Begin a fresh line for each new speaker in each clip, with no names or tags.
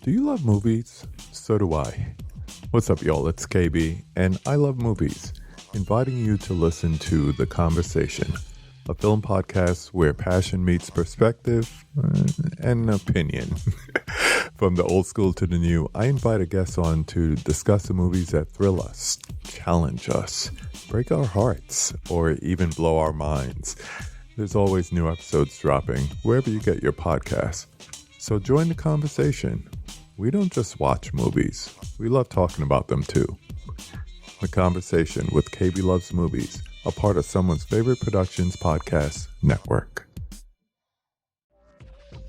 Do you love movies? So do I. What's up, y'all? It's KB, and I love movies, inviting you to listen to The Conversation, a film podcast where passion meets perspective and opinion. From the old school to the new, I invite a guest on to discuss the movies that thrill us, challenge us, break our hearts, or even blow our minds. There's always new episodes dropping wherever you get your podcasts. So join the conversation. We don't just watch movies. We love talking about them too. The Conversation with KB Loves Movies, a part of Someone's Favorite Productions podcast network.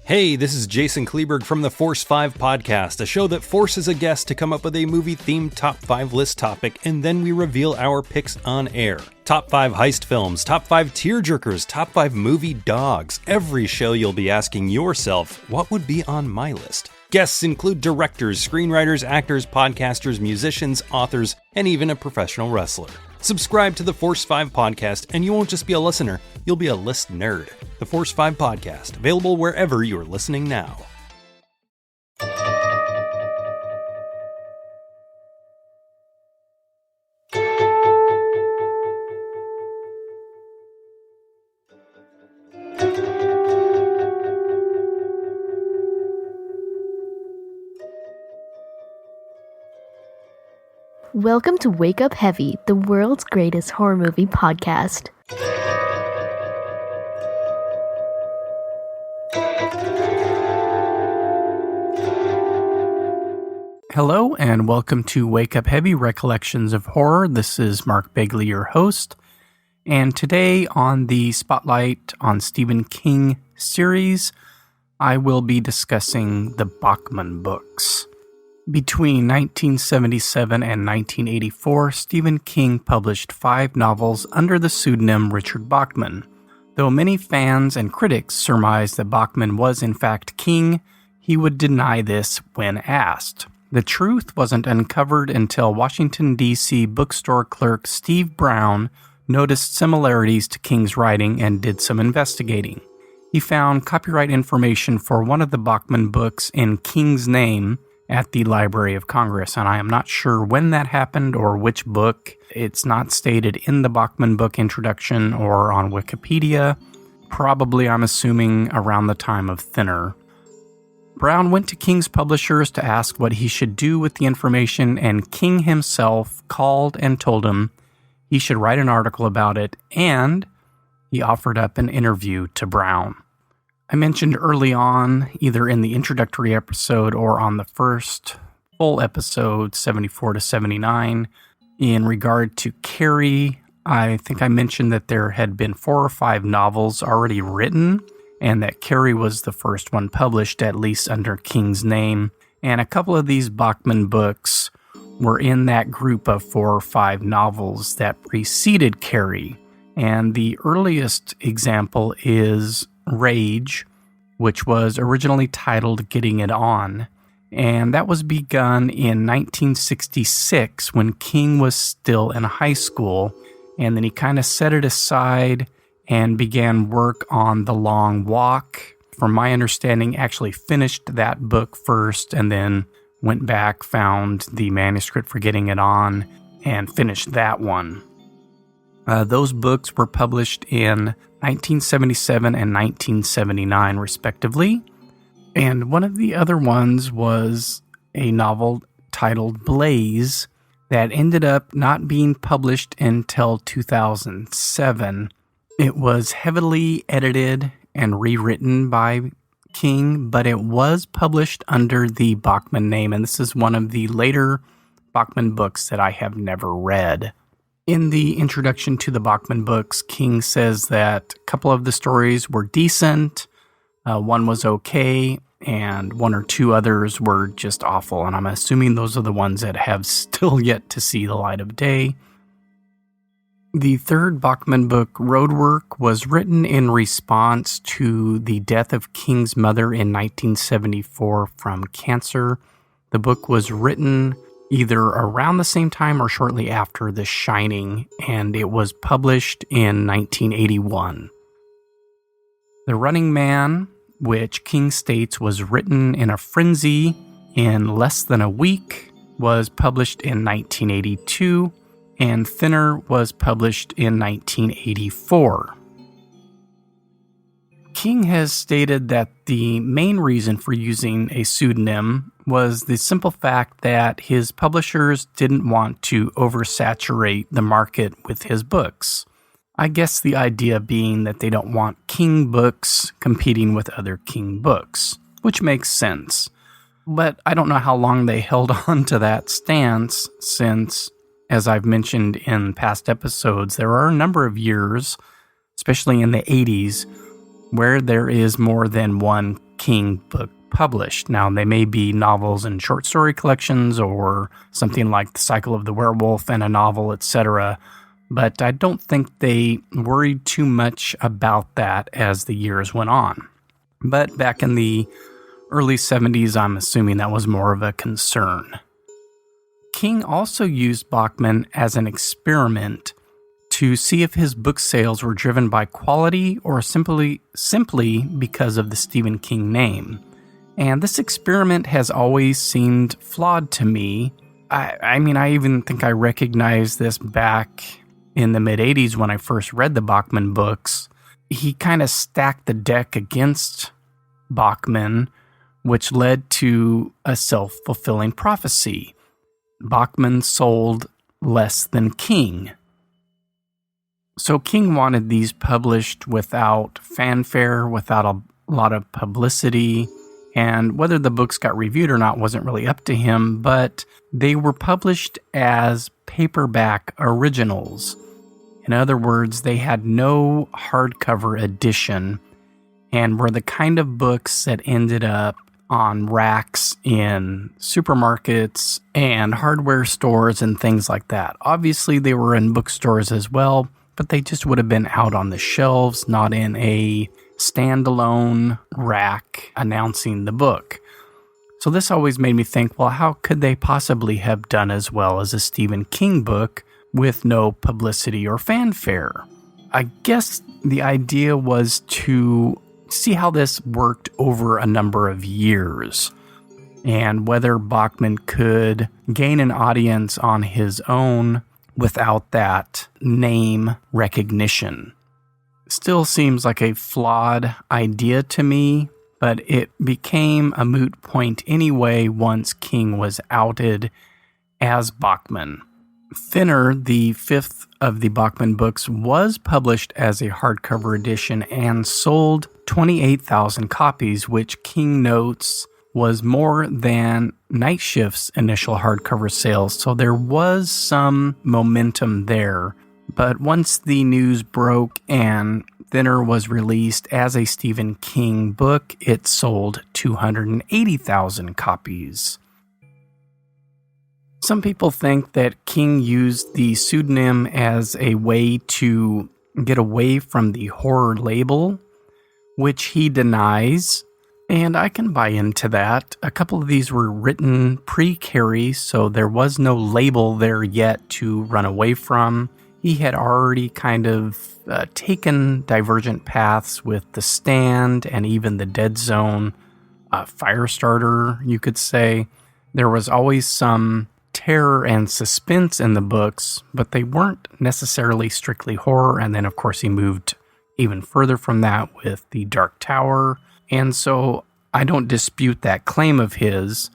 Hey, this is Jason Kleberg from the Force 5 podcast, a show that forces a guest to come up with a movie-themed top 5 list topic, and then we reveal our picks on air. Top 5 heist films, top 5 tearjerkers, top 5 movie dogs. Every show you'll be asking yourself, what would be on my list? Guests include directors, screenwriters, actors, podcasters, musicians, authors, and even a professional wrestler. Subscribe to the Force 5 podcast, and you won't just be a listener, you'll be a list nerd. The Force 5 podcast, available wherever you're listening now.
Welcome to Wake Up Heavy, the world's greatest horror movie podcast.
Hello, and welcome to Wake Up Heavy Recollections of Horror. This is Mark Begley, your host. And today on the Spotlight on Stephen King series, I will be discussing the Bachman books. Between 1977 and 1984, Stephen King published 5 novels under the pseudonym Richard Bachman. Though many fans and critics surmised that Bachman was in fact King, he would deny this when asked. The truth wasn't uncovered until Washington, D.C. bookstore clerk Steve Brown noticed similarities to King's writing and did some investigating. He found copyright information for one of the Bachman books in King's name at the Library of Congress, and I am not sure when that happened or which book. It's not stated in the Bachman book introduction or on Wikipedia. Probably, I'm assuming, around the time of Thinner. Brown went to King's publishers to ask what he should do with the information, and King himself called and told him he should write an article about it, and he offered up an interview to Brown. I mentioned early on, either in the introductory episode or on the first full episode, 74 to 79, in regard to Carrie, I think I mentioned that there had been 4 or 5 novels already written, and that Carrie was the first one published, at least under King's name. And a couple of these Bachman books were in that group of 4 or 5 novels that preceded Carrie. And the earliest example is Rage, which was originally titled Getting It On, and that was begun in 1966 when King was still in high school, and then he kind of set it aside and began work on The Long Walk. From my understanding, actually finished that book first and then went back, found the manuscript for Getting It On, and finished that one. Those books were published in 1977 and 1979, respectively. And one of the other ones was a novel titled Blaze that ended up not being published until 2007. It was heavily edited and rewritten by King, but it was published under the Bachman name, and this is one of the later Bachman books that I have never read. In the introduction to the Bachman books, King says that a couple of the stories were decent, one was okay, and 1 or 2 others were just awful, and I'm assuming those are the ones that have still yet to see the light of day. The third Bachman book, Roadwork, was written in response to the death of King's mother in 1974 from cancer. The book was written either around the same time or shortly after The Shining, and it was published in 1981. The Running Man, which King states was written in a frenzy in Less Than a Week was published in 1982, and Thinner was published in 1984. King has stated that the main reason for using a pseudonym was the simple fact that his publishers didn't want to oversaturate the market with his books. I guess the idea being that they don't want King books competing with other King books, which makes sense. But I don't know how long they held on to that stance since, as I've mentioned in past episodes, there are a number of years, especially in the 80s, where there is more than one King book published. Now, they may be novels and short story collections or something like The Cycle of the Werewolf and a novel, etc., but I don't think they worried too much about that as the years went on. But back in the early 70s, I'm assuming that was more of a concern. King also used Bachman as an experiment to see if his book sales were driven by quality or simply because of the Stephen King name. And this experiment has always seemed flawed to me. I mean, I even think I recognized this back in the mid-'80s when I first read the Bachman books. He kind of stacked the deck against Bachman, which led to a self-fulfilling prophecy. Bachman sold less than King. So King wanted these published without fanfare, without a lot of publicity, and whether the books got reviewed or not wasn't really up to him, but they were published as paperback originals. In other words, they had no hardcover edition and were the kind of books that ended up on racks in supermarkets and hardware stores and things like that. Obviously, they were in bookstores as well, but they just would have been out on the shelves, not in a standalone rack announcing the book. So this always made me think, well, how could they possibly have done as well as a Stephen King book with no publicity or fanfare? I guess the idea was to see how this worked over a number of years and whether Bachman could gain an audience on his own without that name recognition. Still seems like a flawed idea to me, but it became a moot point anyway once King was outed as Bachman. Thinner, the fifth of the Bachman books, was published as a hardcover edition and sold 28,000 copies, which King notes was more than Night Shift's initial hardcover sales, so there was some momentum there. But once the news broke and Thinner was released as a Stephen King book, it sold 280,000 copies. Some people think that King used the pseudonym as a way to get away from the horror label, which he denies, and I can buy into that. A couple of these were written pre-Carrie, so there was no label there yet to run away from. He had already kind of taken divergent paths with The Stand and even The Dead Zone, Firestarter, you could say. There was always some terror and suspense in the books, but they weren't necessarily strictly horror. And then, of course, he moved even further from that with The Dark Tower. And so I don't dispute that claim of his.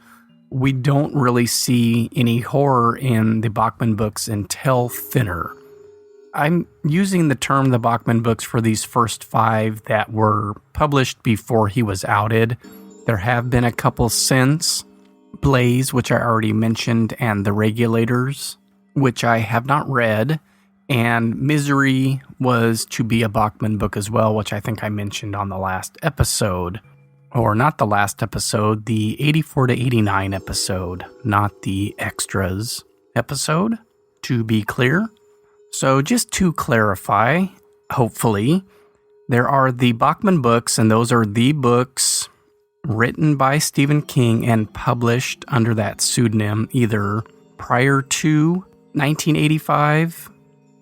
We don't really see any horror in the Bachman books until Thinner. I'm using the term the Bachman books for these first 5 that were published before he was outed. There have been a couple since. Blaze, which I already mentioned, and The Regulators, which I have not read. And Misery was to be a Bachman book as well, which I think I mentioned on the last episode. Or not the last episode, the 84 to 89 episode, not the extras episode, to be clear. So just to clarify, hopefully, there are the Bachman books, and those are the books written by Stephen King and published under that pseudonym either prior to 1985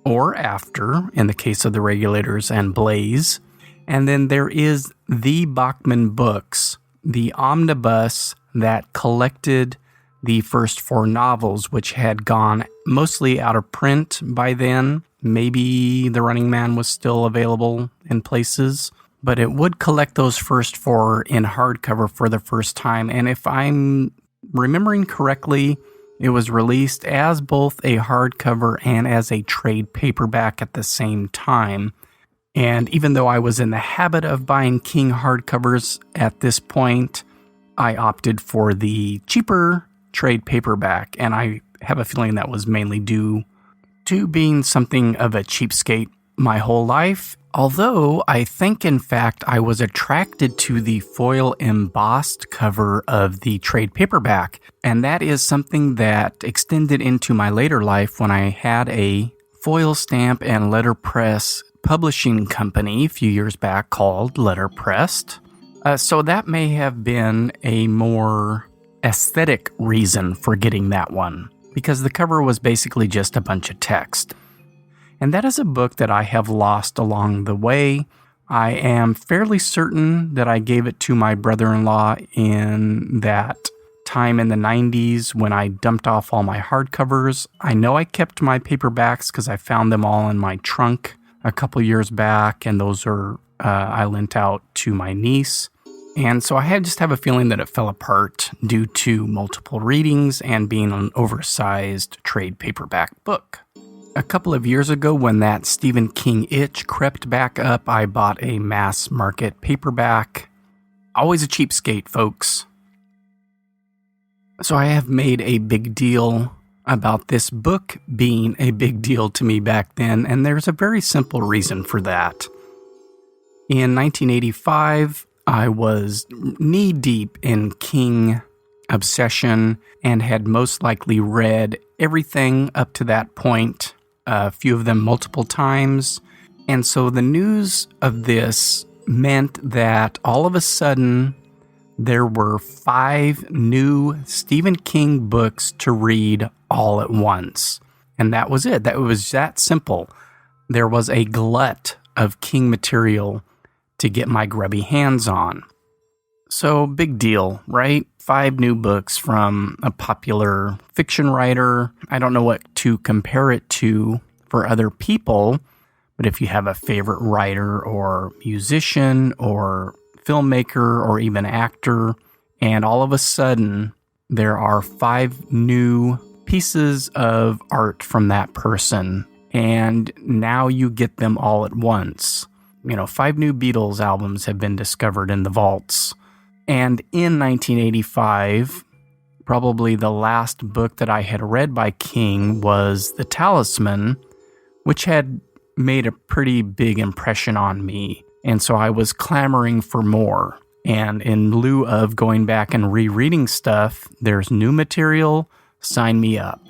or after, in the case of The Regulators and Blaze. And then there is the Bachman books, the omnibus that collected the first 4 novels, which had gone mostly out of print by then. Maybe The Running Man was still available in places, but it would collect those first 4 in hardcover for the first time. And if I'm remembering correctly, it was released as both a hardcover and as a trade paperback at the same time. And even though I was in the habit of buying King hardcovers at this point, I opted for the cheaper trade paperback, and I have a feeling that was mainly due to being something of a cheapskate my whole life. Although I think, in fact, I was attracted to the foil embossed cover of the trade paperback, and that is something that extended into my later life when I had a foil stamp and letterpress publishing company a few years back called Letterpressed. So that may have been a more aesthetic reason for getting that one, because the cover was basically just a bunch of text. And that is a book that I have lost along the way. I am fairly certain that I gave it to my brother-in-law in that time in the 90s when I dumped off all my hardcovers. I know I kept my paperbacks because I found them all in my trunk a couple years back, and those are I lent out to my niece. And so I just have a feeling that it fell apart due to multiple readings and being an oversized trade paperback book. A couple of years ago, when that Stephen King itch crept back up, I bought a mass market paperback. Always a cheapskate, folks. So I have made a big deal about this book being a big deal to me back then, and there's a very simple reason for that. In 1985, I was knee-deep in King obsession and had most likely read everything up to that point, a few of them multiple times. And so the news of this meant that all of a sudden there were 5 new Stephen King books to read all at once. And that was it. That was that simple. There was a glut of King material to get my grubby hands on. So big deal, right? 5 new books from a popular fiction writer. I don't know what to compare it to for other people, but if you have a favorite writer or musician or filmmaker or even actor, and all of a sudden there are 5 new pieces of art from that person, and now you get them all at once. 5 new Beatles albums have been discovered in the vaults. And in 1985, probably the last book that I had read by King was The Talisman, which had made a pretty big impression on me. And so I was clamoring for more. And in lieu of going back and rereading stuff, there's new material, sign me up.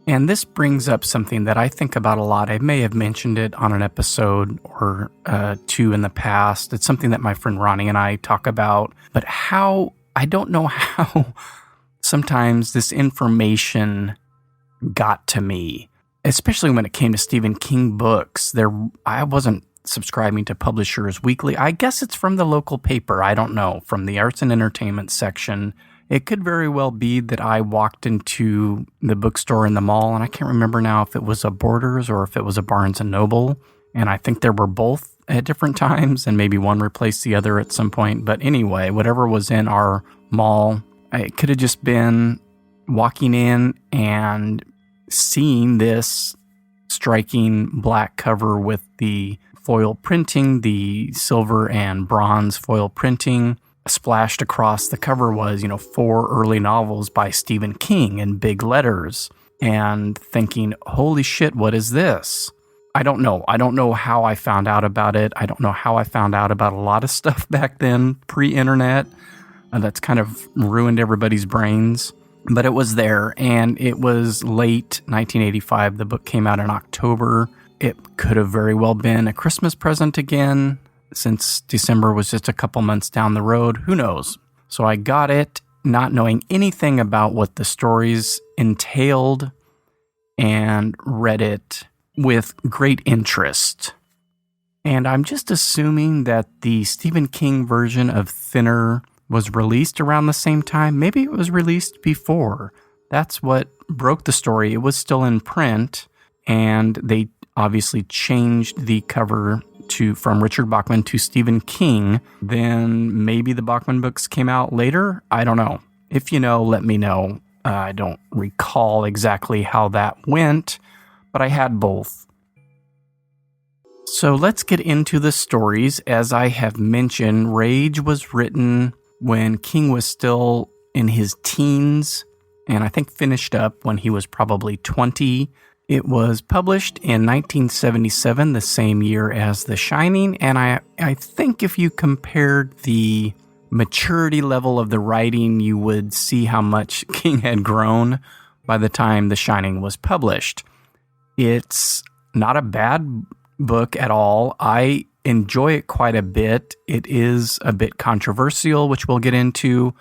And this brings up something that I think about a lot. I may have mentioned it on an episode or 2 in the past. It's something that my friend Ronnie and I talk about. But I don't know how sometimes this information got to me, especially when it came to Stephen King books. I wasn't subscribing to Publishers Weekly. I guess it's from the local paper. I don't know, from the arts and entertainment section. It could very well be that I walked into the bookstore in the mall, and I can't remember now if it was a Borders or if it was a Barnes & Noble, and I think there were both at different times, and maybe one replaced the other at some point. But anyway, whatever was in our mall, it could have just been walking in and seeing this striking black cover with the foil printing, the silver and bronze foil printing. Splashed across the cover was, 4 early novels by Stephen King in big letters, and thinking, holy shit, what is this? I don't know. I don't know how I found out about it. I don't know how I found out about a lot of stuff back then, pre-internet. That's kind of ruined everybody's brains. But it was there, and it was late 1985. The book came out in October. It could have very well been a Christmas present again, since December was just a couple months down the road. Who knows? So I got it, not knowing anything about what the stories entailed, and read it with great interest. And I'm just assuming that the Stephen King version of thinner was released around the same time. Maybe it was released before. That's what broke the story. It was still in print, and they obviously changed the cover from Richard Bachman to Stephen King. Then maybe the Bachman books came out later. I don't know. If you know, let me know. I don't recall exactly how that went, but I had both. So let's get into the stories. As I have mentioned, Rage was written when King was still in his teens, and I think finished up when he was probably 20. It was published in 1977, the same year as The Shining, and I think if you compared the maturity level of the writing, you would see how much King had grown by the time The Shining was published. It's not a bad book at all. I enjoy it quite a bit. It is a bit controversial, which we'll get into,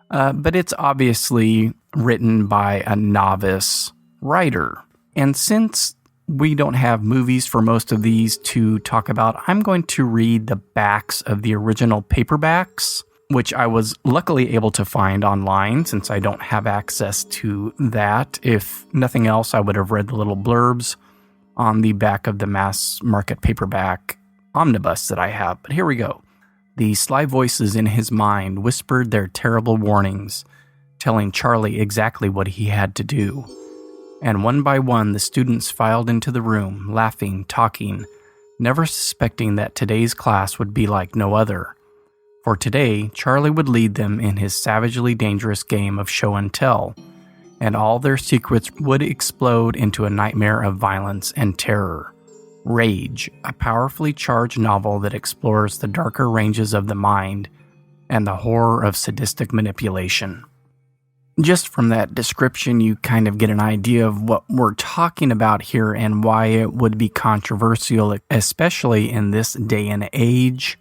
but it's obviously written by a novice writer. And since we don't have movies for most of these to talk about, I'm going to read the backs of the original paperbacks, which I was luckily able to find online since I don't have access to that. If nothing else, I would have read the little blurbs on the back of the mass market paperback omnibus that I have. But here we go. The sly voices in his mind whispered their terrible warnings, telling Charlie exactly what he had to do. And one by one, the students filed into the room, laughing, talking, never suspecting that today's class would be like no other. For today, Charlie would lead them in his savagely dangerous game of show and tell, and all their secrets would explode into a nightmare of violence and terror. Rage, a powerfully charged novel that explores the darker ranges of the mind and the horror of sadistic manipulation. Just from that description, you kind of get an idea of what we're talking about here and why it would be controversial, especially in this day and age.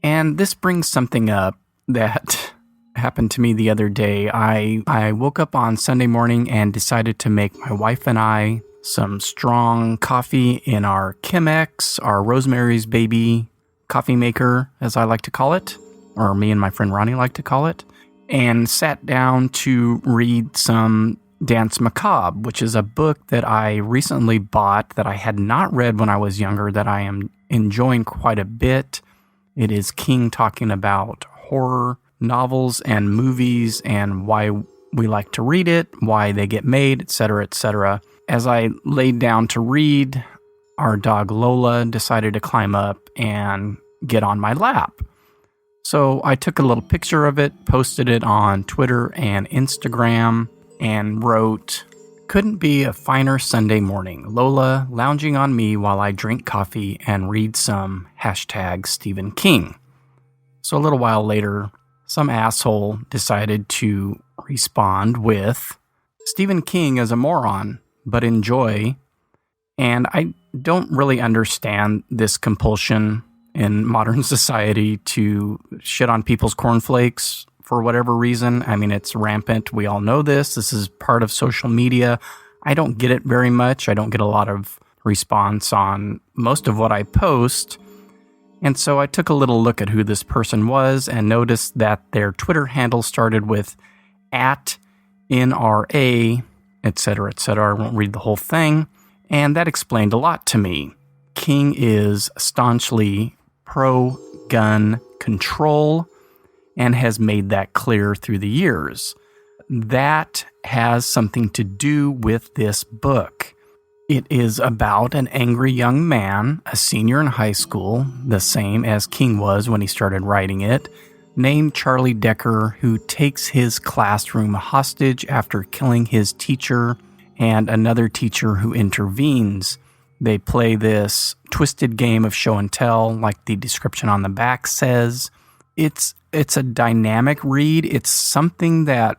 And this brings something up that happened to me the other day. I woke up on Sunday morning and decided to make my wife and I some strong coffee in our Chemex, our Rosemary's Baby coffee maker, as I like to call it, or me and my friend Ronnie like to call it, and sat down to read some Danse Macabre, which is a book that I recently bought that I had not read when I was younger, that I am enjoying quite a bit. It is King talking about horror novels and movies and why we like to read it, why they get made, etc., etc. As I laid down to read, our dog Lola decided to climb up and get on my lap. So I took a little picture of it, posted it on Twitter and Instagram, and wrote, "Couldn't be a finer Sunday morning. Lola lounging on me while I drink coffee and read some #Stephen King." So a little while later, some asshole decided to respond with, "Stephen King is a moron, but enjoy." And I don't really understand this compulsion in modern society to shit on people's cornflakes for whatever reason. I mean, it's rampant. We all know this. This is part of social media. I don't get it very much. I don't get a lot of response on most of what I post. And so I took a little look at who this person was and noticed that their Twitter handle started with @NRA, etc., etc. I won't read the whole thing. And that explained a lot to me. King is staunchly pro-gun control and has made that clear through the years. That has something to do with this book. It is about an angry young man, a senior in high school, the same as King was when he started writing it, named Charlie Decker, who takes his classroom hostage after killing his teacher and another teacher who intervenes. They play this twisted game of show and tell, like the description on the back says. It's a dynamic read. It's something that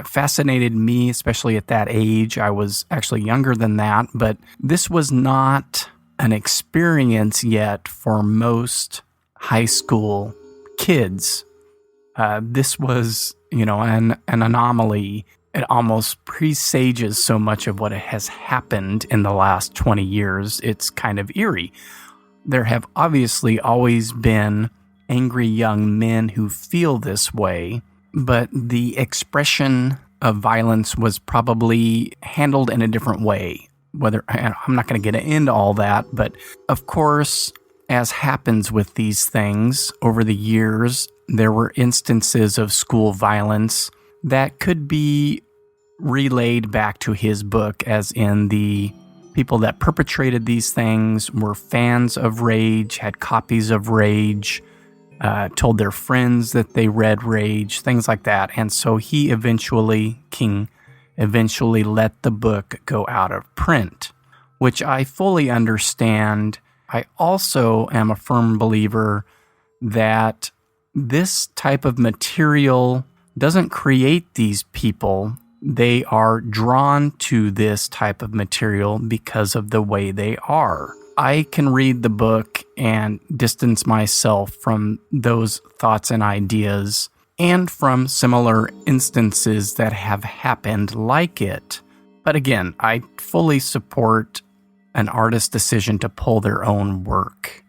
fascinated me, especially at that age. I was actually younger than that, but this was not an experience yet for most high school kids. This was, an anomaly. It almost presages so much of what has happened in the last 20 years. It's kind of eerie. There have obviously always been angry young men who feel this way, but the expression of violence was probably handled in a different way. I'm not going to get into all that, but of course, as happens with these things over the years, there were instances of school violence that could be relayed back to his book, as in the people that perpetrated these things were fans of Rage, had copies of Rage, told their friends that they read Rage, things like that. And so King eventually let the book go out of print, which I fully understand. I also am a firm believer that this type of material doesn't create these people. They are drawn to this type of material because of the way they are. I can read the book and distance myself from those thoughts and ideas and from similar instances that have happened like it. But again, I fully support an artist's decision to pull their own work.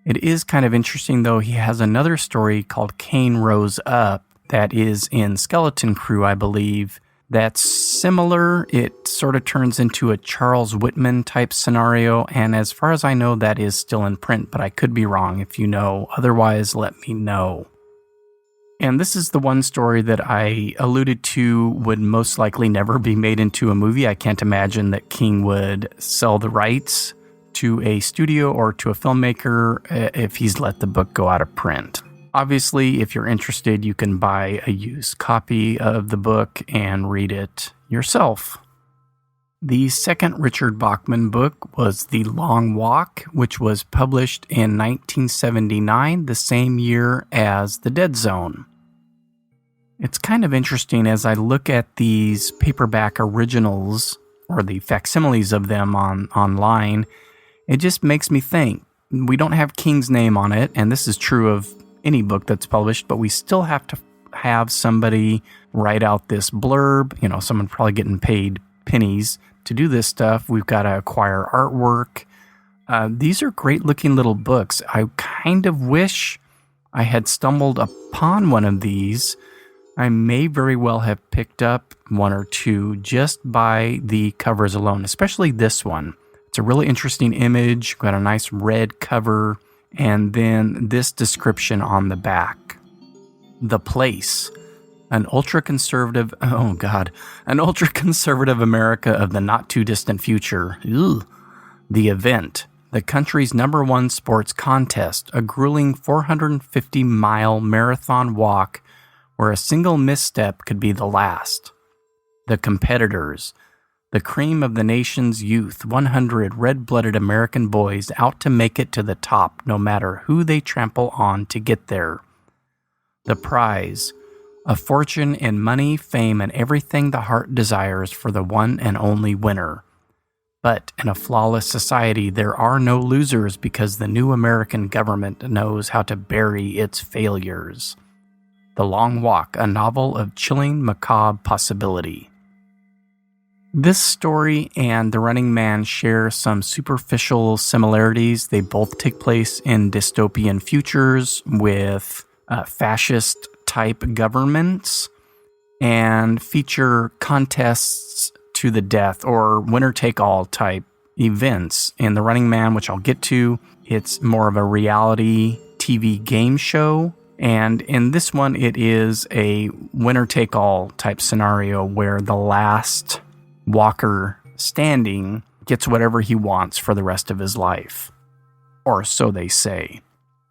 It is kind of interesting, though. He has another story called Cain Rose Up that is in Skeleton Crew, I believe. That's similar. It sort of turns into a Charles Whitman type scenario, and as far as I know, that is still in print, but I could be wrong. If you know otherwise, let me know. And this is the one story that I alluded to would most likely never be made into a movie. I can't imagine that King would sell the rights to a studio or to a filmmaker if he's let the book go out of print. Obviously, if you're interested, you can buy a used copy of the book and read it yourself. The second Richard Bachman book was The Long Walk, which was published in 1979, the same year as The Dead Zone. It's kind of interesting as I look at these paperback originals, or the facsimiles of them online, it just makes me think. We don't have King's name on it, and this is true of any book that's published, but we still have to have somebody write out this blurb. You know, someone probably getting paid pennies to do this stuff. We've got to acquire artwork. These are great looking little books. I kind of wish I had stumbled upon one of these. I may very well have picked up one or two just by the covers alone, especially this one. It's a really interesting image, got a nice red cover, and then this description on the back. The Place, an ultra-conservative America of the not-too-distant future. Ugh. The Event, the country's #1 sports contest, a grueling 450-mile marathon walk where a single misstep could be the last. The Competitors, the cream of the nation's youth, 100 red-blooded American boys out to make it to the top no matter who they trample on to get there. The Prize, a fortune in money, fame, and everything the heart desires for the one and only winner. But in a flawless society, there are no losers because the new American government knows how to bury its failures. The Long Walk, a novel of chilling, macabre possibility. This story and The Running Man share some superficial similarities. They both take place in dystopian futures with fascist-type governments and feature contests to the death or winner-take-all type events. In The Running Man, which I'll get to, it's more of a reality TV game show. And in this one, it is a winner-take-all type scenario where the last walker standing gets whatever he wants for the rest of his life. Or so they say.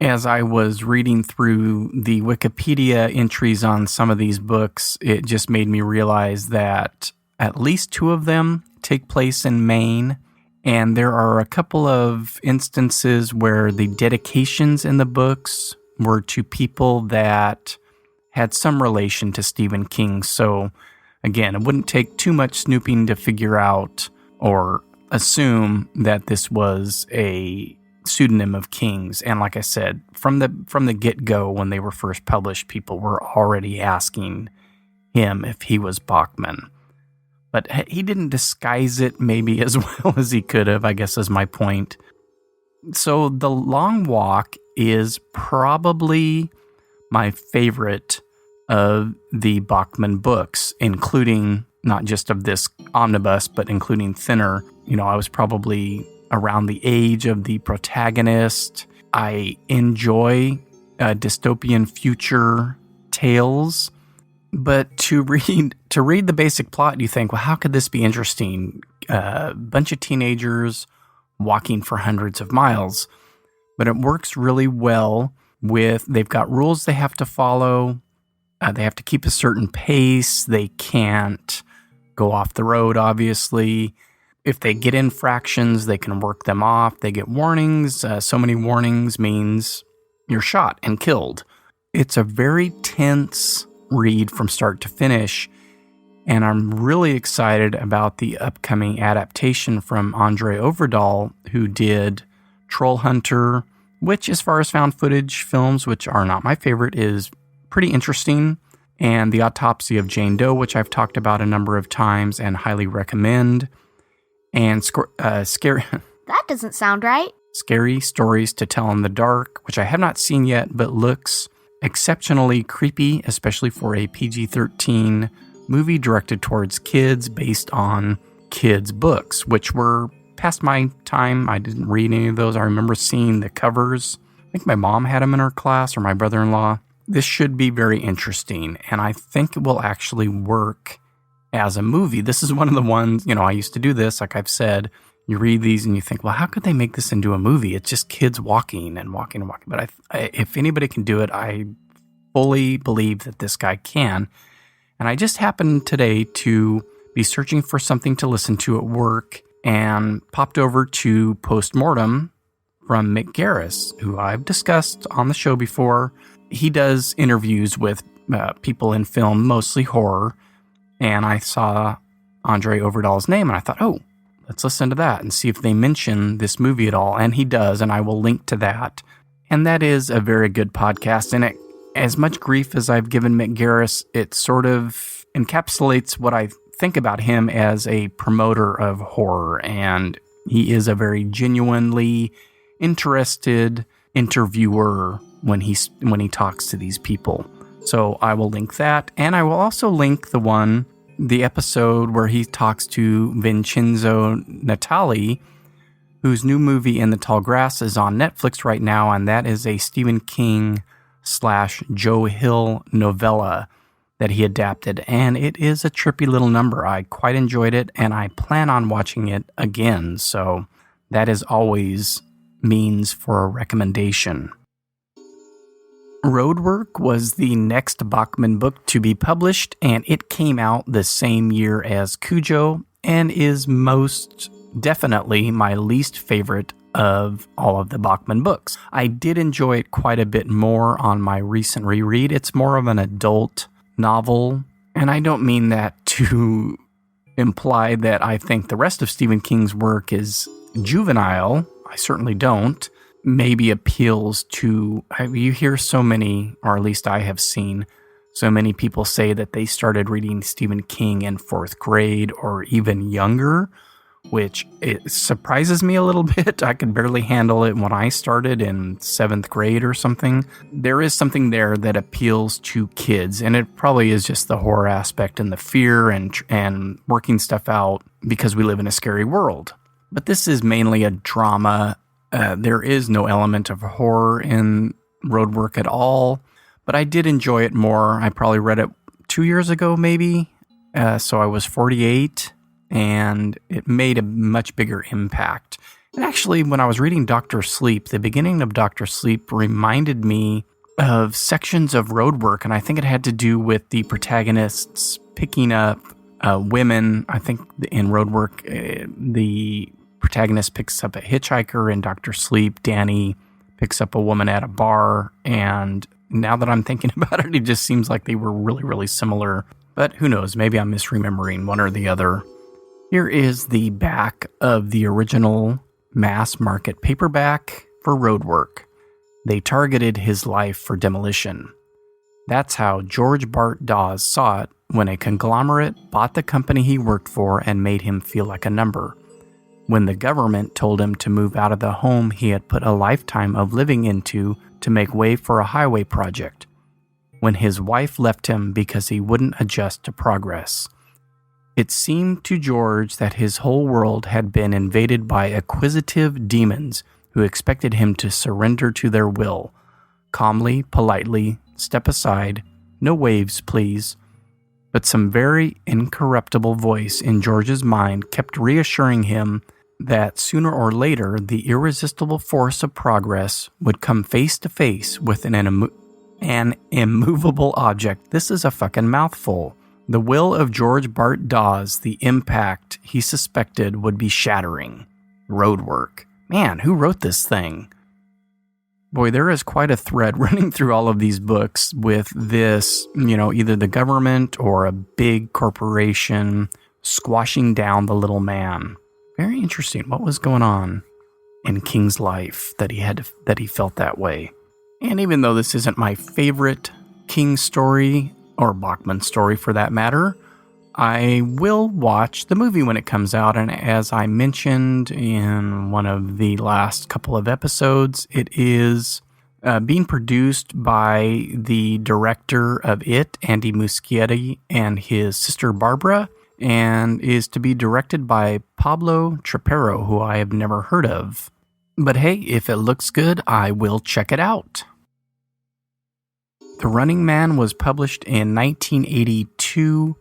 As I was reading through the Wikipedia entries on some of these books, it just made me realize that at least 2 of them take place in Maine. And there are a couple of instances where the dedications in the books were to people that had some relation to Stephen King. So again, it wouldn't take too much snooping to figure out or assume that this was a pseudonym of King's. And like I said, from the get-go, when they were first published, people were already asking him if he was Bachman. But he didn't disguise it maybe as well as he could have, I guess is my point. So The Long Walk is probably my favorite of the Bachman books, including not just of this omnibus, but including Thinner. I was probably around the age of the protagonist. I enjoy dystopian future tales, but to read the basic plot, you think, well, how could this be interesting? A bunch of teenagers walking for hundreds of miles, but it works really well they've got rules they have to follow. They have to keep a certain pace. They can't go off the road, obviously. If they get infractions, they can work them off. They get warnings. So many warnings means you're shot and killed. It's a very tense read from start to finish, and I'm really excited about the upcoming adaptation from Andre Overdahl, who did Troll Hunter, which, as far as found footage films, which are not my favorite, is pretty interesting, and The Autopsy of Jane Doe, which I've talked about a number of times and highly recommend, and Scary...
That doesn't sound right.
Scary Stories to Tell in the Dark, which I have not seen yet, but looks exceptionally creepy, especially for a PG-13 movie directed towards kids based on kids' books, which were past my time. I didn't read any of those. I remember seeing the covers. I think my mom had them in her class, or my brother-in-law. This should be very interesting, and I think it will actually work as a movie. This is one of the ones, I used to do this, like I've said. You read these and you think, well, how could they make this into a movie? It's just kids walking and walking and walking. But if anybody can do it, I fully believe that this guy can. And I just happened today to be searching for something to listen to at work and popped over to Postmortem from Mick Garris, who I've discussed on the show before. He does interviews with people in film, mostly horror. And I saw Andre Overdahl's name and I thought, oh, let's listen to that and see if they mention this movie at all. And he does, and I will link to that. And that is a very good podcast. And as much grief as I've given Mick Garris, it sort of encapsulates what I think about him as a promoter of horror. And he is a very genuinely interested interviewer when he talks to these people. So I will link that. And I will also link the episode where he talks to Vincenzo Natali, whose new movie In the Tall Grass is on Netflix right now, and that is a Stephen King / Joe Hill novella that he adapted, and it is a trippy little number. I quite enjoyed it, and I plan on watching it again, so that is always means for a recommendation. Roadwork was the next Bachman book to be published, and it came out the same year as Cujo, and is most definitely my least favorite of all of the Bachman books. I did enjoy it quite a bit more on my recent reread. It's more of an adult novel, and I don't mean that to imply that I think the rest of Stephen King's work is juvenile. I certainly don't. Maybe appeals to, you hear so many, or at least I have seen so many people say that they started reading Stephen King in 4th grade or even younger, which it surprises me a little bit. I could barely handle it when I started in 7th grade or something. There is something there that appeals to kids, and it probably is just the horror aspect and the fear and working stuff out because we live in a scary world. But this is mainly a drama. There is no element of horror in Roadwork at all, but I did enjoy it more. I probably read it 2 years ago, maybe. So I was 48, and it made a much bigger impact. And actually, when I was reading Dr. Sleep, the beginning of Dr. Sleep reminded me of sections of Roadwork, and I think it had to do with the protagonists picking up women. I think in Roadwork, the protagonist picks up a hitchhiker. In Dr. Sleep, Danny picks up a woman at a bar, and now that I'm thinking about it, it just seems like they were really, really similar. But who knows, maybe I'm misremembering one or the other. Here is the back of the original mass market paperback for Roadwork. They targeted his life for demolition. That's how George Bart Dawes saw it when a conglomerate bought the company he worked for and made him feel like a number. When the government told him to move out of the home he had put a lifetime of living into to make way for a highway project when his wife left him because he wouldn't adjust to progress. It seemed to George that his whole world had been invaded by acquisitive demons who expected him to surrender to their will. Calmly, politely, step aside, no waves, please. But some very incorruptible voice in George's mind kept reassuring him that sooner or later the irresistible force of progress would come face to face with an immovable object. This is a fucking mouthful. The will of George Bart Dawes, the impact he suspected would be shattering. Roadwork. Man, who wrote this thing? Boy, there is quite a thread running through all of these books with this, either the government or a big corporation squashing down the little man. Very interesting. What was going on in King's life that he felt that way? And even though this isn't my favorite King story, or Bachman story for that matter, I will watch the movie when it comes out. And as I mentioned in one of the last couple of episodes, it is being produced by the director of it, Andy Muschietti, and his sister Barbara, and is to be directed by Pablo Trapero, who I have never heard of. But hey, if it looks good, I will check it out. The Running Man was published in 1982,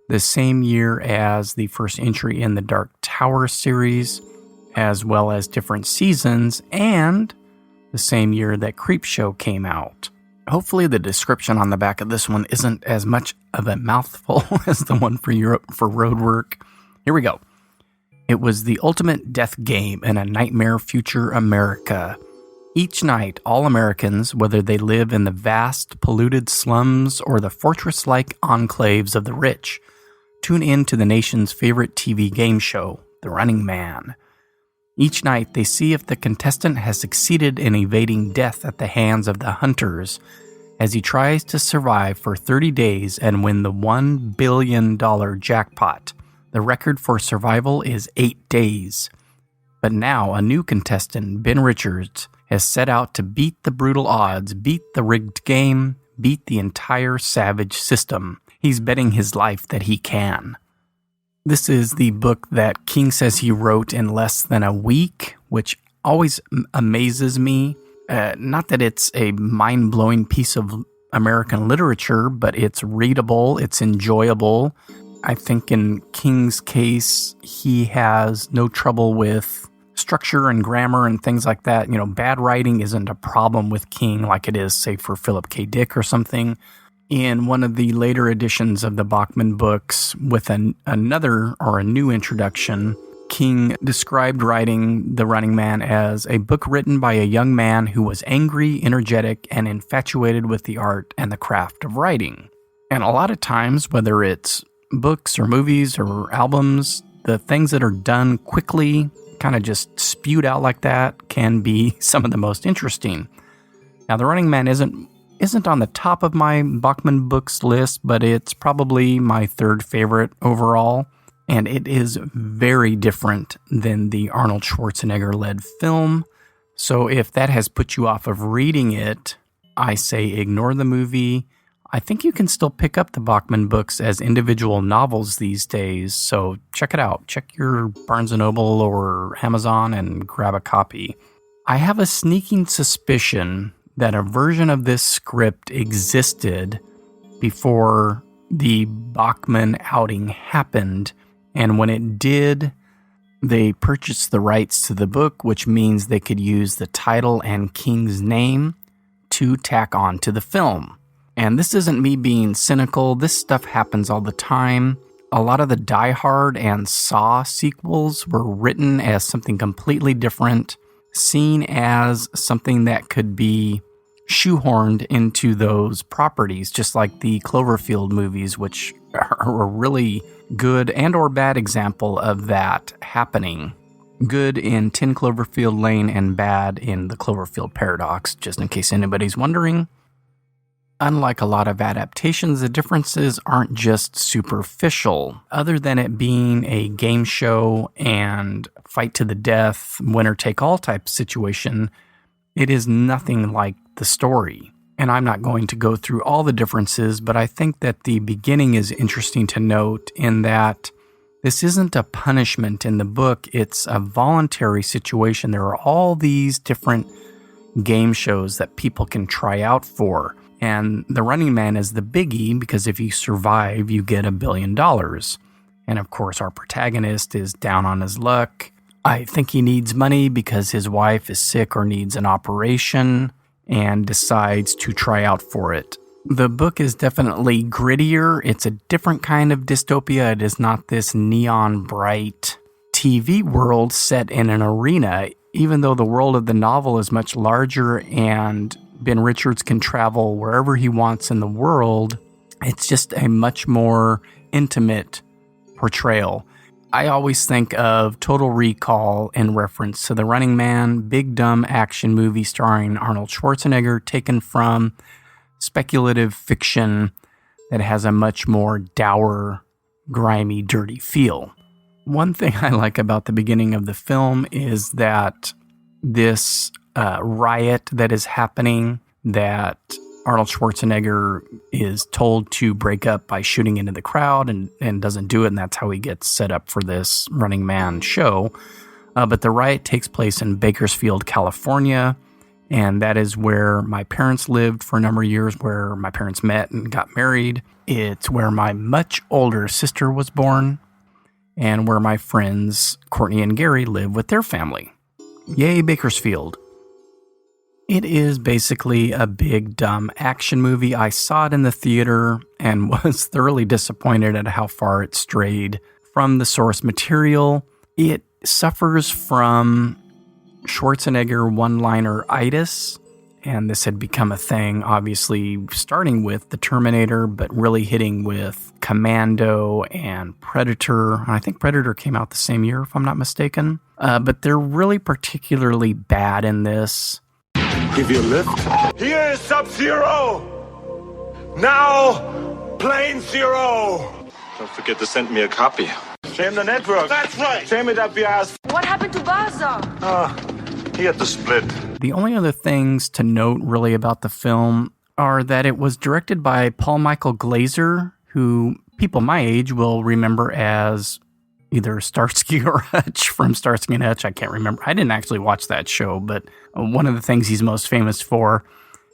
the same year as the first entry in the Dark Tower series, as well as different seasons, and the same year that Creepshow came out. Hopefully the description on the back of this one isn't as much of a mouthful as the one for Roadwork. Here we go. It was the ultimate death game in a nightmare future America. Each night, all Americans, whether they live in the vast, polluted slums or the fortress-like enclaves of the rich, tune in to the nation's favorite TV game show, The Running Man. Each night, they see if the contestant has succeeded in evading death at the hands of the hunters as he tries to survive for 30 days and win the $1 billion jackpot. The record for survival is 8 days. But now, a new contestant, Ben Richards, has set out to beat the brutal odds, beat the rigged game, beat the entire savage system. He's betting his life that he can. This is the book that King says he wrote in less than a week, which always amazes me. Not that it's a mind-blowing piece of American literature, but it's readable, it's enjoyable. I think in King's case, he has no trouble with structure and grammar and things like that. Bad writing isn't a problem with King like it is, say, for Philip K. Dick or something. In one of the later editions of the Bachman books with a new introduction, King described writing The Running Man as a book written by a young man who was angry, energetic, and infatuated with the art and the craft of writing. And a lot of times, whether it's books or movies or albums, the things that are done quickly, kind of just spewed out like that, can be some of the most interesting. Now, The Running Man isn't on the top of my Bachman books list, but it's probably my third favorite overall, and it is very different than the Arnold Schwarzenegger-led film. So if that has put you off of reading it, I say ignore the movie. I think you can still pick up the Bachman books as individual novels these days, so check it out. Check your Barnes & Noble or Amazon and grab a copy. I have a sneaking suspicion that a version of this script existed before the Bachman outing happened, and when it did, they purchased the rights to the book, which means they could use the title and King's name to tack on to the film. And this isn't me being cynical. This stuff happens all the time. A lot of the Die Hard and Saw sequels were written as something completely different, seen as something that could be shoehorned into those properties, just like the Cloverfield movies, which are a really good and or bad example of that happening. Good in 10 Cloverfield Lane and bad in the Cloverfield Paradox, just in case anybody's wondering. Unlike a lot of adaptations, the differences aren't just superficial. Other than it being a game show and fight to the death, winner take all type situation, It is nothing like the story. And I'm not going to go through all the differences, but I think that the beginning is interesting to note in that this isn't a punishment in the book. It's a voluntary situation. There are all these different game shows that people can try out for. And the Running Man is the biggie because if you survive, you get $1 billion. And of course, our protagonist is down on his luck. I think he needs money because his wife is sick or needs an operation and decides to try out for it. The book is definitely grittier. It's a different kind of dystopia. It is not this neon bright TV world set in an arena, even though the world of the novel is much larger and Ben Richards can travel wherever he wants in the world. It's just a much more intimate portrayal. I always think of Total Recall in reference to The Running Man, big dumb action movie starring Arnold Schwarzenegger, taken from speculative fiction that has a much more dour, grimy, dirty feel. One thing I like about the beginning of the film is that this riot that is happening that Arnold Schwarzenegger is told to break up by shooting into the crowd and doesn't do it, and that's how he gets set up for this Running Man show. But the riot takes place in Bakersfield, California, and that is where my parents lived for a number of years, where my parents met and got married. It's where my much older sister was born, and where my friends Courtney and Gary live with their family. Yay, Bakersfield. It is basically a big, dumb action movie. I saw it in the theater and was thoroughly disappointed at how far it strayed from the source material. It suffers from Schwarzenegger one-liner-itis, and this had become a thing, obviously, starting with The Terminator, but really hitting with Commando and Predator. I think Predator came out the same year, if I'm not mistaken. But they're really particularly bad in this.
Give you a lift? Here is Sub-Zero! Now, Plane Zero!
Don't forget to send me a copy.
Shame the network. That's right. Shame it up your ass.
What happened to Gaza?
He had to split.
The only other things to note really about the film are that it was directed by Paul Michael Glaser, who people my age will remember as either Starsky or Hutch from Starsky and Hutch. I can't remember. I didn't actually watch that show, but one of the things he's most famous for.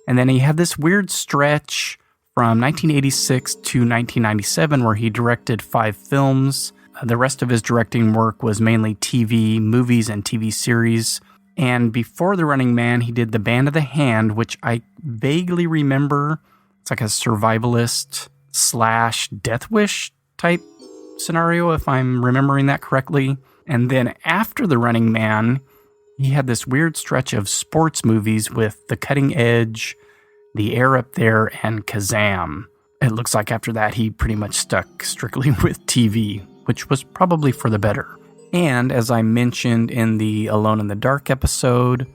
And then he had this weird stretch from 1986 to 1997 where he directed 5 films. The rest of his directing work was mainly TV, movies, and TV series. And before The Running Man, he did The Band of the Hand, which I vaguely remember. It's like a survivalist / Death Wish type scenario, if I'm remembering that correctly. And then after The Running Man, he had this weird stretch of sports movies with The Cutting Edge, The Air Up There, and Kazam. It looks like after that, he pretty much stuck strictly with TV, which was probably for the better. And as I mentioned in the Alone in the Dark episode,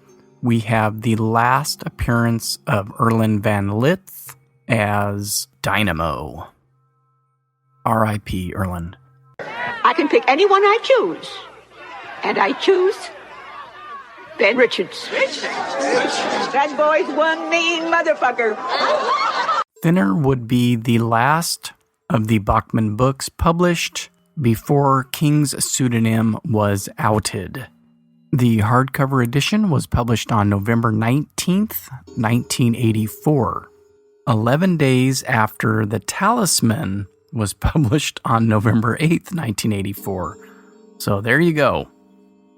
we have the last appearance of Erland Van Lith as Dynamo. R.I.P. Erland.
I can pick anyone I choose. And I choose Ben Richards. That boy's one mean motherfucker.
Thinner would be the last of the Bachman books published before King's pseudonym was outed. The hardcover edition was published on November 19th, 1984, 11 days after The Talisman was published on November 8th, 1984. So there you go.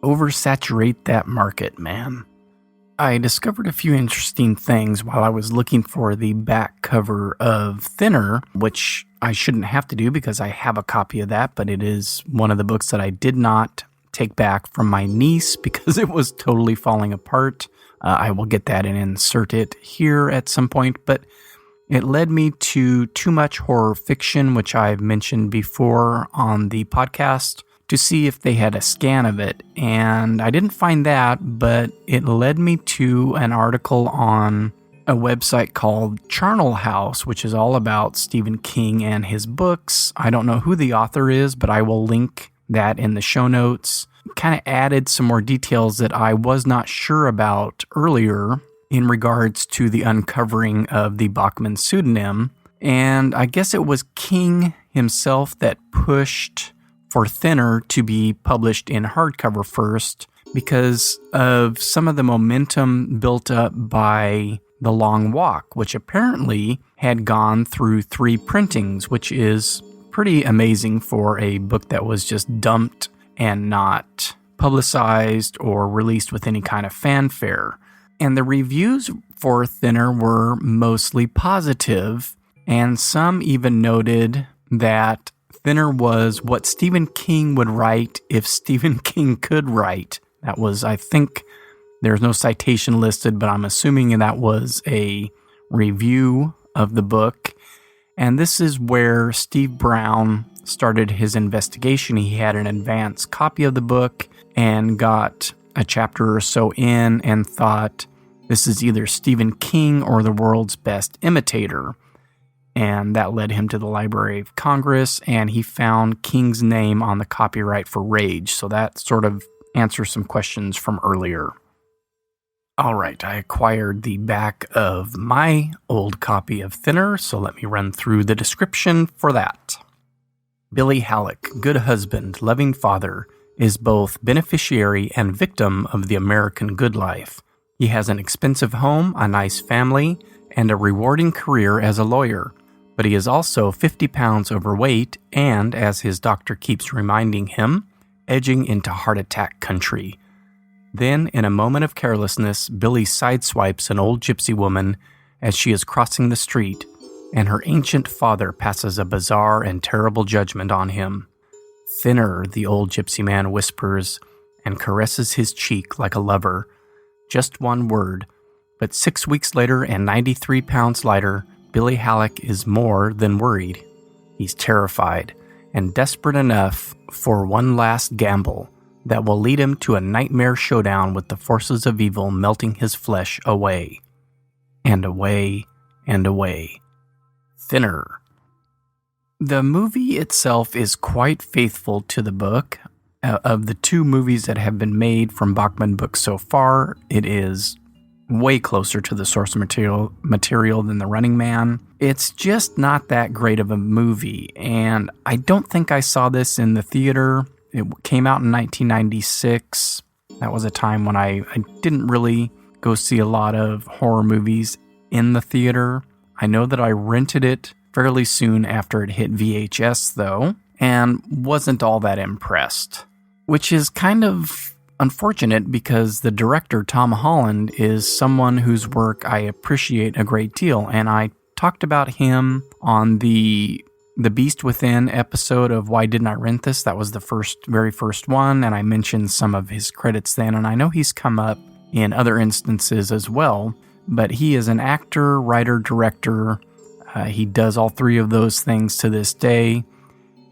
Oversaturate that market, man. I discovered a few interesting things while I was looking for the back cover of Thinner, which I shouldn't have to do because I have a copy of that, but it is one of the books that I did not take back from my niece because it was totally falling apart. I will get that and insert it here at some point, but it led me to Too Much Horror Fiction, which I've mentioned before on the podcast, to see if they had a scan of it. And I didn't find that, but it led me to an article on a website called Charnel House, which is all about Stephen King and his books. I don't know who the author is, but I will link that in the show notes. kind of added some more details that I was not sure about earlier in regards to the uncovering of the Bachman pseudonym. And I guess it was King himself that pushed for Thinner to be published in hardcover first because of some of the momentum built up by The Long Walk, which apparently had gone through 3 printings, which is pretty amazing for a book that was just dumped and not publicized or released with any kind of fanfare. And the reviews for Thinner were mostly positive, and some even noted that Thinner was what Stephen King would write if Stephen King could write. That was, I think, there's no citation listed, but I'm assuming that was a review of the book. And this is where Steve Brown started his investigation. He had an advance copy of the book and got a chapter or so in and thought, this is either Stephen King or the world's best imitator. And that led him to the Library of Congress, and he found King's name on the copyright for Rage. So that sort of answers some questions from earlier. All right, I acquired the back of my old copy of Thinner, so let me run through the description for that. Billy Halleck, good husband, loving father, is both beneficiary and victim of the American good life. He has an expensive home, a nice family, and a rewarding career as a lawyer. But he is also 50 pounds overweight and, as his doctor keeps reminding him, edging into heart attack country. Then, in a moment of carelessness, Billy sideswipes an old gypsy woman as she is crossing the street, and her ancient father passes a bizarre and terrible judgment on him. Thinner, the old gypsy man whispers, and caresses his cheek like a lover. Just one word. But 6 weeks later and 93 pounds lighter, Billy Halleck is more than worried. He's terrified, and desperate enough for one last gamble that will lead him to a nightmare showdown with the forces of evil melting his flesh away. And away, and away. Thinner. The movie itself is quite faithful to the book. Of the 2 movies that have been made from Bachman books so far, it is way closer to the source material than The Running Man. It's just not that great of a movie, and I don't think I saw this in the theater. It came out in 1996. That was a time when I didn't really go see a lot of horror movies in the theater. I know that I rented it fairly soon after it hit VHS, though, and wasn't all that impressed. Which is kind of unfortunate because the director, Tom Holland, is someone whose work I appreciate a great deal, and I talked about him on the Beast Within episode of Why Didn't I Rent This? That was the very first one, and I mentioned some of his credits then, and I know he's come up in other instances as well, but he is an actor, writer, director. He does all 3 of those things to this day,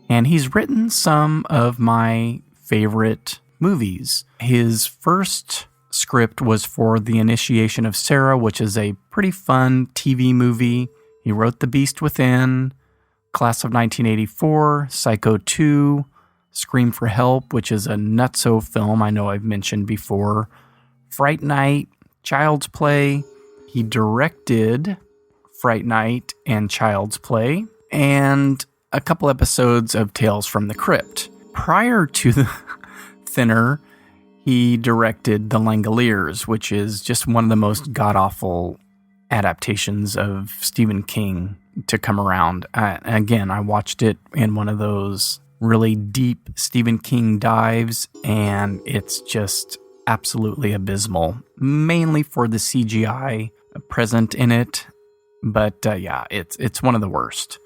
and he's written some of my favorite movies. His first script was for The Initiation of Sarah, which is a pretty fun TV movie. He wrote The Beast Within, Class of 1984, Psycho 2, Scream for Help, which is a nutso film I know I've mentioned before, Fright Night, Child's Play. He directed Fright Night and Child's Play, and a couple episodes of Tales from the Crypt. Prior to the Thinner, he directed The Langoliers, which is just one of the most god-awful adaptations of Stephen King to come around. Again, I watched it in one of those really deep Stephen King dives, and it's just absolutely abysmal, mainly for the CGI present in it. But yeah, it's one of the worst.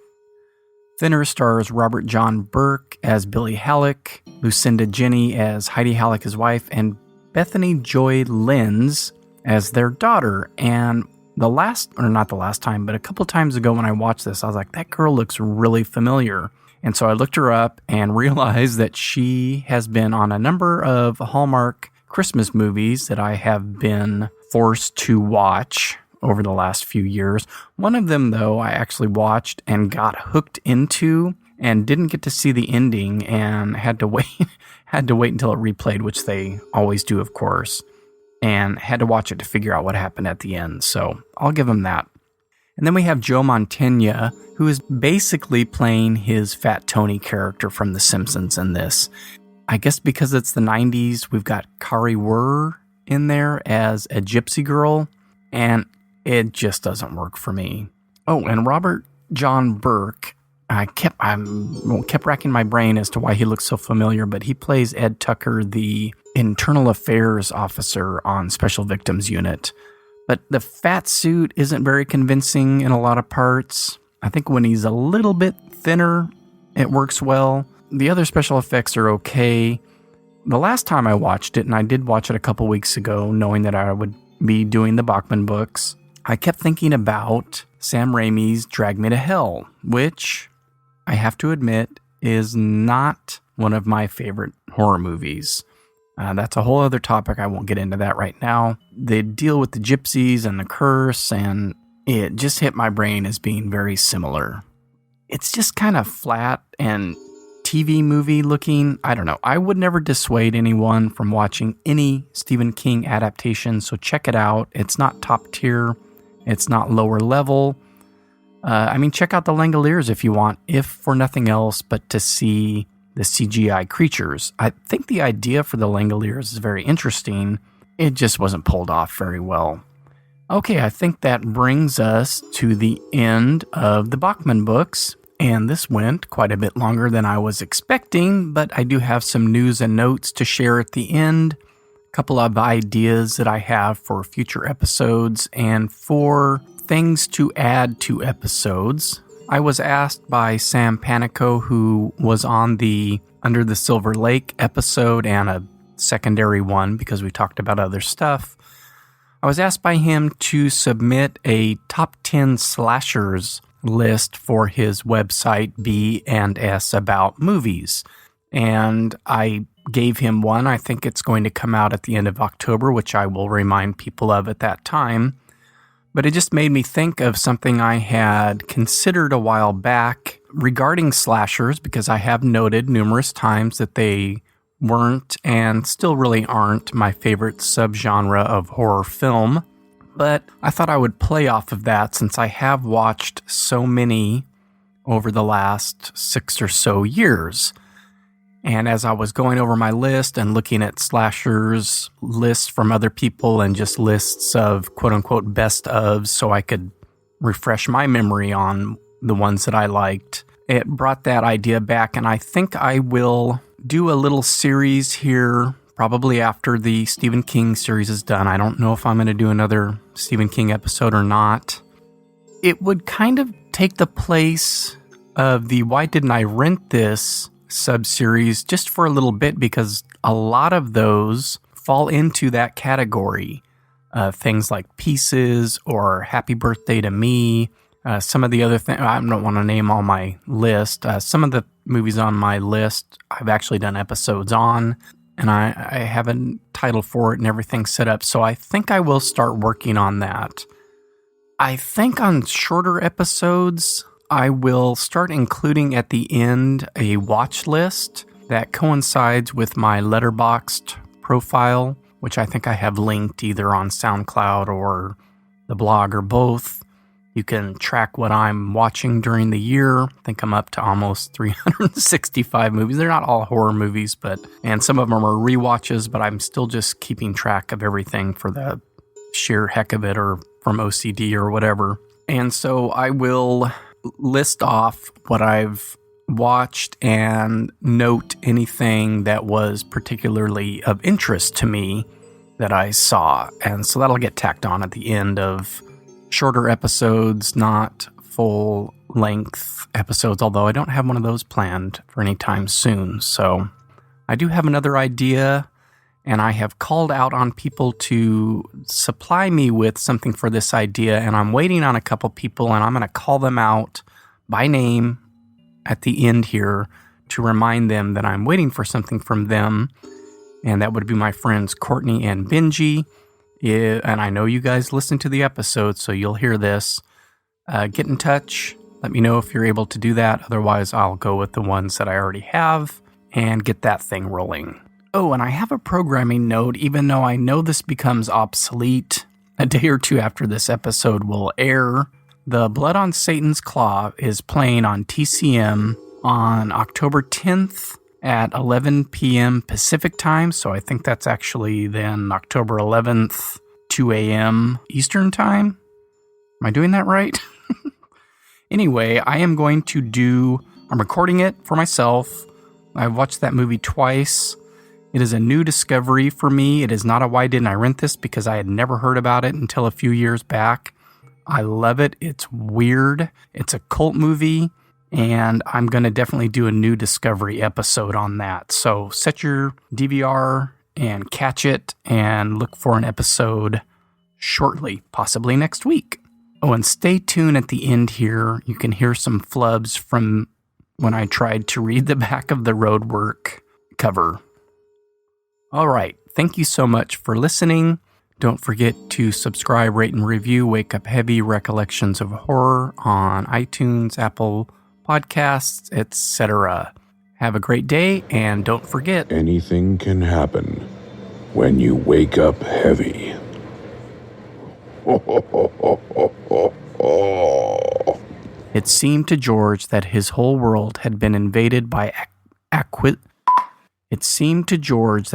Thinner stars Robert John Burke as Billy Halleck, Lucinda Jenny as Heidi Halleck, his wife, and Bethany Joy Lenz as their daughter. And not the last time, but a couple times ago when I watched this, I was like, that girl looks really familiar. And so I looked her up and realized that she has been on a number of Hallmark Christmas movies that I have been forced to watch over the last few years. One of them, though, I actually watched and got hooked into, and didn't get to see the ending and had to wait until it replayed, which they always do, of course, and had to watch it to figure out what happened at the end. So I'll give him that. And then we have Joe Mantegna, who is basically playing his Fat Tony character from The Simpsons in this. I guess because it's the 90s, we've got Kari Wurr in there as a gypsy girl, and it just doesn't work for me. Oh, and Robert John Burke, I kept racking my brain as to why he looks so familiar, but he plays Ed Tucker, the internal affairs officer on Special Victims Unit. But the fat suit isn't very convincing in a lot of parts. I think when he's a little bit thinner, it works well. The other special effects are okay. The last time I watched it, and I did watch it a couple weeks ago, knowing that I would be doing the Bachman books, I kept thinking about Sam Raimi's Drag Me to Hell, which I have to admit is not one of my favorite horror movies. That's a whole other topic. I won't get into that right now. They deal with the gypsies and the curse, and it just hit my brain as being very similar. It's just kind of flat and TV movie looking. I don't know. I would never dissuade anyone from watching any Stephen King adaptation, so check it out. It's not top tier. It's not lower level. Check out the Langoliers if you want, if for nothing else but to see the CGI creatures. I think the idea for the Langoliers is very interesting. It just wasn't pulled off very well. Okay, I think that brings us to the end of the Bachman books, and this went quite a bit longer than I was expecting, but I do have some news and notes to share at the end, a couple of ideas that I have for future episodes, and for things to add to episodes. I was asked by Sam Panico, who was on the Under the Silver Lake episode and a secondary one because we talked about other stuff. I was asked by him to submit a top 10 slashers list for his website, B&S About Movies. And I gave him one. I think it's going to come out at the end of October, which I will remind people of at that time. But it just made me think of something I had considered a while back regarding slashers, because I have noted numerous times that they weren't and still really aren't my favorite subgenre of horror film. But I thought I would play off of that since I have watched so many over the last 6 or so years. And as I was going over my list and looking at slashers lists from other people and just lists of quote-unquote best ofs so I could refresh my memory on the ones that I liked, it brought that idea back. And I think I will do a little series here probably after the Stephen King series is done. I don't know if I'm going to do another Stephen King episode or not. It would kind of take the place of the Why Didn't I Rent This sub-series just for a little bit, because a lot of those fall into that category. Things like Pieces or Happy Birthday to Me. Some of the other things, I don't want to name all my list. Some of the movies on my list I've actually done episodes on, and I have a title for it and everything set up. So I think I will start working on that. I think on shorter episodes, I will start including at the end a watch list that coincides with my Letterboxd profile, which I think I have linked either on SoundCloud or the blog or both. You can track what I'm watching during the year. I think I'm up to almost 365 movies. They're not all horror movies, and some of them are rewatches, but I'm still just keeping track of everything for the sheer heck of it, or from OCD or whatever. And so I will list off what I've watched and note anything that was particularly of interest to me that I saw. And so that'll get tacked on at the end of shorter episodes, not full-length episodes, although I don't have one of those planned for any time soon. So I do have another idea, and I have called out on people to supply me with something for this idea, and I'm waiting on a couple people, and I'm going to call them out by name at the end here to remind them that I'm waiting for something from them, and that would be my friends Courtney and Benji. And I know you guys listen to the episode, so you'll hear this. Get in touch Let me know if you're able to do that. Otherwise, I'll go with the ones that I already have and get that thing rolling. Oh, and I have a programming note, even though I know this becomes obsolete a day or two after this episode will air. The Blood on Satan's Claw is playing on TCM on October 10th at 11 p.m. Pacific time. So I think that's actually then October 11th, 2 a.m. Eastern time. Am I doing that right? Anyway, I'm recording it for myself. I've watched that movie twice. It is a new discovery for me. It is not a why didn't I rent this, because I had never heard about it until a few years back. I love it. It's weird. It's a cult movie, and I'm going to definitely do a new discovery episode on that. So set your DVR and catch it and look for an episode shortly, possibly next week. Oh, and stay tuned at the end here. You can hear some flubs from when I tried to read the back of the Roadwork cover. All right. Thank you so much for listening. Don't forget to subscribe, rate, and review Wake Up Heavy Recollections of Horror on iTunes, Apple Podcasts, etc. Have a great day, and don't forget,
Anything can happen when you wake up heavy.
it seemed to George that his whole world had been invaded by It seemed to George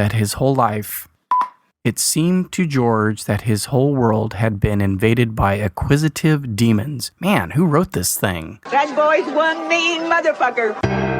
that his whole world had been invaded by acquisitive demons. Man, who wrote this thing?
That boy's one mean motherfucker.